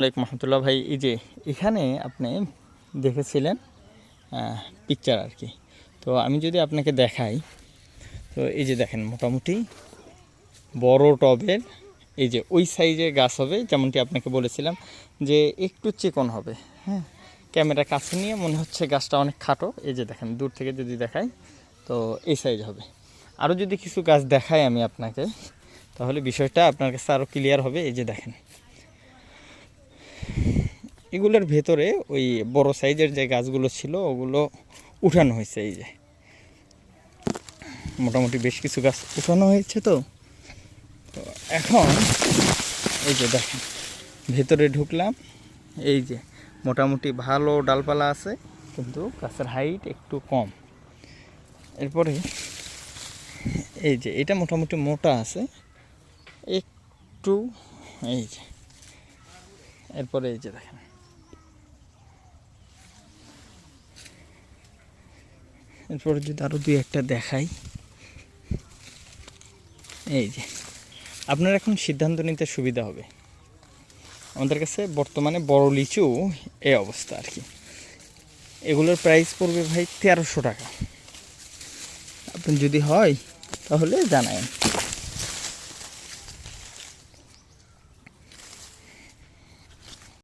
ওয়ালাইকুম রহমতুল্লাহ ভাই, এই যে এখানে আপনি দেখেছিলেন পিকচার আর কি। তো আমি যদি আপনাকে দেখাই, তো এই যে দেখেন মোটামুটি বড় টবের এই যে ওই সাইজে গাছ হবে, যেমনটি আপনাকে বলেছিলাম যে একটু চিকন হবে। হ্যাঁ, ক্যামেরা কাছে নিয়ে মনে হচ্ছে গাছটা অনেক খাটো। এই যে দেখেন দূর থেকে যদি দেখাই তো এই সাইজ হবে। আরও যদি কিছু গাছ দেখাই আমি আপনাকে, তাহলে বিষয়টা আপনার কাছে আরও ক্লিয়ার হবে। এই যে দেখেন এগুলোর ভেতরে ওই বড় সাইজের যে গাছগুলো ছিল ওগুলো উঠানো হয়েছে। এই যে মোটামুটি বেশ কিছু গাছ উঠানো হয়েছে। তো এখন এই যে দেখেন ভেতরে ঢুকলাম, এই যে মোটামুটি ভালো ডালপালা আছে, কিন্তু গাছের হাইট একটু কম। এরপরে এই যে এটা মোটামুটি মোটা আছে একটু, এই যে এরপরে এই যে দেখেন এরপরে যদি আরও দুই একটা দেখাই, এই যে আপনার এখন সিদ্ধান্ত নিতে সুবিধা হবে। আমাদের কাছে বর্তমানে বড় লিচু এই অবস্থা আর কি। এগুলোর প্রাইস পড়বে ভাই 1300 টাকা। আপনি যদি হয় তাহলে জানায়েন।